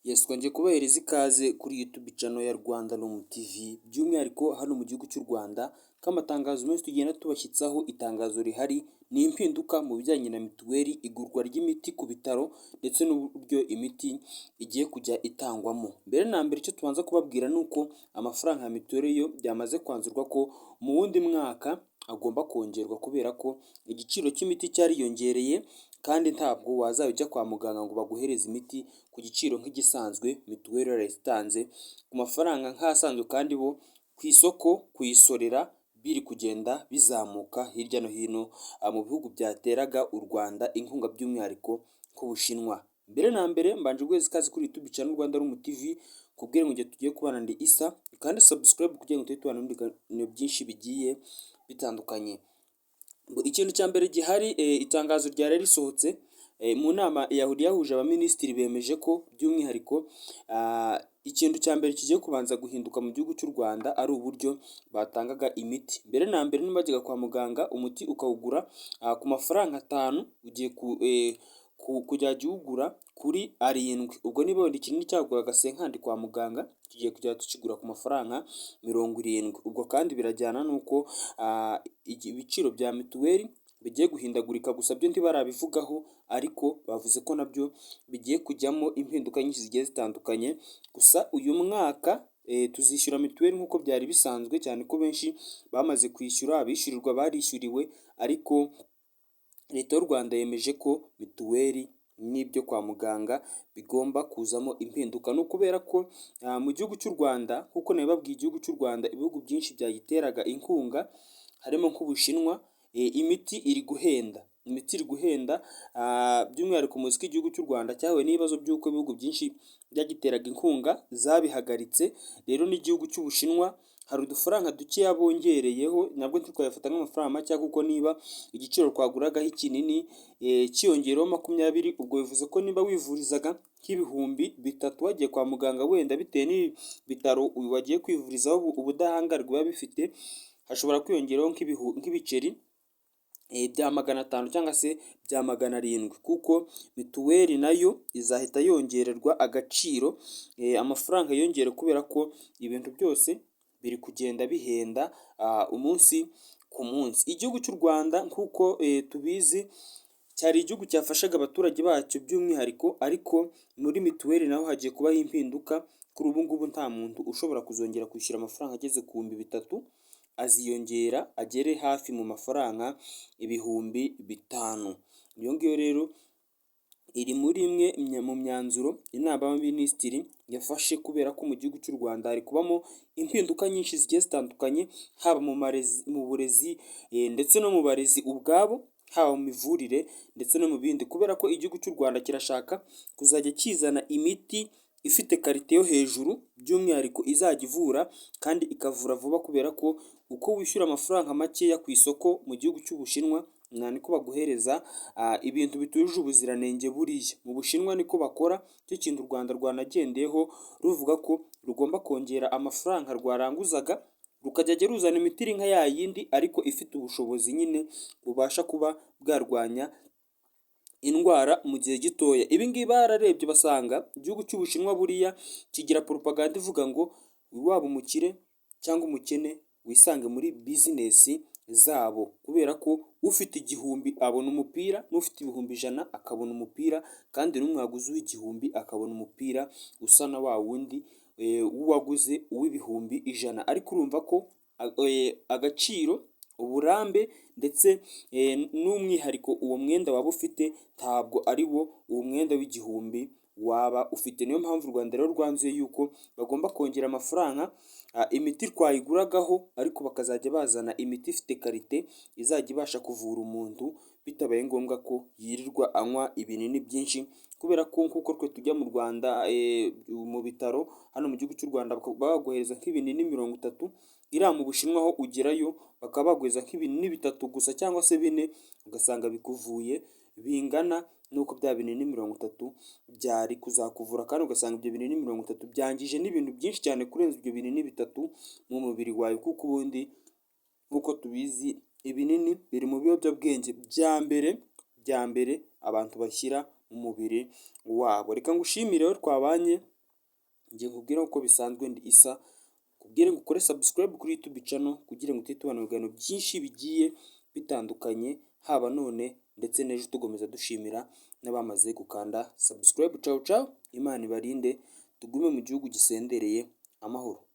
Yes, twongeye kubahereza ikaze kuri YouTube channel ya Rwanda Room TV, by'umwihariko hano mu gihugu cy'u Rwanda, k'amatangazo menshi tugenda tubashyitsaho. Itangazo rihari ni impinduka mu bijyanye na mituweli, igurwa ry'imiti ku bitaro ndetse n'uburyo imiti igiye kujya itangwamo. Mbere na mbere icyo tubanza kubabwira ni uko amafaranga ya mituweli yo byamaze kwanzurwa ko mu wundi mwaka agomba kongerwa, kubera ko igiciro cy'imiti cyariyongereye kandi ntabwo wazajya ujya kwa muganga ngo baguhereze imiti ku giciro nk'igisanzwe mituweli yarayitanze ku mafaranga nk'asanzwe, kandi bo ku isoko kuyisorera biri kugenda bizamuka hirya no hino mu bihugu byateraga u Rwanda inkunga, by'umwihariko k'Ubushinwa. Mbere na mbere mbanje guheza ikaze kuri YouTube channel Rwanda Room TV, kubwira ngo igihe tugiye kubana ndi Isa, kandi subscribe kugira ngo tujye tubana n'ibintu byinshi bigiye bitandukanye. Ikintu cya mbere gihari, itangazo ryari risohotse mu nama yahuje abaminisitiri, bemeje ko by'umwihariko ikintu cya mbere kigiye kubanza guhinduka mu gihugu cy'u Rwanda ari uburyo batangaga imiti. Mbere na mbere niba kwa muganga umuti ukawugura ku mafaranga 5, ugiye kujya uwugura kuri 7. Ubwo niba wenda ikinini cyaguraga 50 kwa muganga, tugiye kujya tukigura ku mafaranga 70. Ubwo kandi birajyana n'uko ibiciro bya mituweli bigiye guhindagurika, gusa byo ntibarabivugaho, ariko bavuze ko nabyo bigiye kujyamo impinduka nyinshi zigiye zitandukanye. Gusa uyu mwaka tuzishyura mituweli nk'uko byari bisanzwe, cyane ko benshi bamaze kwishyura, abishyurirwa barishyuriwe, ariko Leta y'u Rwanda yemeje ko mituweli n'ibyo kwa muganga bigomba kuzamo impinduka. Ni ukubera ko mu gihugu cy'u Rwanda, nk'uko nabibabwiye, igihugu cy'u Rwanda ibihugu byinshi byagiteraga inkunga harimo nk'Ubushinwa, imiti iri guhenda. By'umwihariko muzi ko igihugu cy'u Rwanda cyahuye n'ibibazo by'uko ibihugu byinshi byagiteraga inkunga zabihagaritse. Rero n'igihugu cy'Ubushinwa hari udufaranga dukeya bongereyeho, nabwo ntitwayafata nk'amafaranga make, kuko niba igiciro twaguragaho ikinini cyiyongereho 20, ubwo bivuze ko niba wivurizaga nk'ibihumbi 3 wagiye kwa muganga, wenda bitewe n'ibitaro wagiye kwivurizaho ubudahangarwa biba bifite, hashobora kwiyongeraho nk'ibiceri bya 500 cyangwa se bya 700, kuko mituweli nayo izahita yongererwa agaciro, amafaranga yongere, kubera ko ibintu byose biri kugenda bihenda umunsi ku munsi. Igihugu cy'u Rwanda nk'uko tubizi cyari igihugu cyafashaga abaturage bacyo by'umwihariko, ariko muri mituweli naho hagiye kubaho impinduka. Kuri ubu ngubu nta muntu ushobora kuzongera kwishyura amafaranga ageze ku bihumbi 3, aziyongera agere hafi mu mafaranga ibihumbi 5. Iyo ngiyo rero iri muri imwe mu myanzuro inama y'abaminisitiri yafashe, kubera ko mu gihugu cy'u Rwanda hari kubamo impinduka nyinshi zigiye zitandukanye, haba mu burezi ndetse no mu barezi ubwabo, haba mu mivurire ndetse no mu bindi, kubera ko igihugu cy'u Rwanda kirashaka kuzajya kizana imiti ifite karite yo hejuru, by'umwihariko izajya ivura kandi ikavura vuba, kubera ko uko wishyura amafaranga makeya ku isoko mu gihugu cy'Ubushinwa, niko baguhereza ibintu bitujuje ubuziranenge. Buriya mu Bushinwa niko bakora. Cyo kintu u Rwanda rwanagendeyeho ruvuga ko rugomba kongera amafaranga rwaranguzaga, rukajya ruzana imiti iri nka ya yindi, ariko ifite ubushobozi nyine bubasha kuba bwarwanya indwara mu gihe gitoya. Ibi ngibi bararebye basanga igihugu cy'Ubushinwa buriya kigira propaganda ivuga ngo waba umukire cyangwa umukene wisange muri bizinesi zabo, kubera ko ufite 1000 abona umupira, n'ufite ibihumbi 100 akabona umupira, kandi n'umwaguzi w'igihumbi akabona umupira usa na wa wundi uwaguze uw'ibihumbi 100. Ariko urumva ko agaciro, uburambe ndetse n'umwihariko uwo mwenda waba ufite ntabwo ari wo uwo mwenda w'igihumbi waba ufite. Niyo mpamvu u Rwanda rero rwanzuye yuko bagomba kongera amafaranga imiti twayiguragaho, ariko bakazajya bazana imiti ifite karite izajya ibasha kuvura umuntu, bitabaye ngombwa ko yirirwa anywa ibinini byinshi, kubera ko nk'uko twe tujya mu Rwanda mu bitaro hano mu gihugu cy'u Rwanda baguhereza nk'ibinini 30, iriya mu Bushinwa aho ugerayo bakaba baguhereza nk'ibinini 3 gusa cyangwa se 4, ugasanga bikuvuye bingana nuko bya binini 30 byari kuzakuvura, kandi ugasanga ibyo binini 30 byangije n'ibintu byinshi cyane kurenza ibyo binini 3 mu mubiri wawe, kuko ubundi nk'uko tubizi ibinini biri mu biyobyabwenge bya mbere abantu bashyira mu mubiri wabo. Reka ngushimire rero twabanye njye nkubwira uko bisanzwe ndi Isa, kubwire ngo ukore subscribe kuri YouTube channel kugira ngo tujye tubona ibiganiro byinshi bigiye bitandukanye, haba none ndetse n'ejo tugomeza dushimira n'abamaze gukanda subscribe. Ciao ciao, Imana ibarinde, tugume mu gihugu gisendereye amahoro.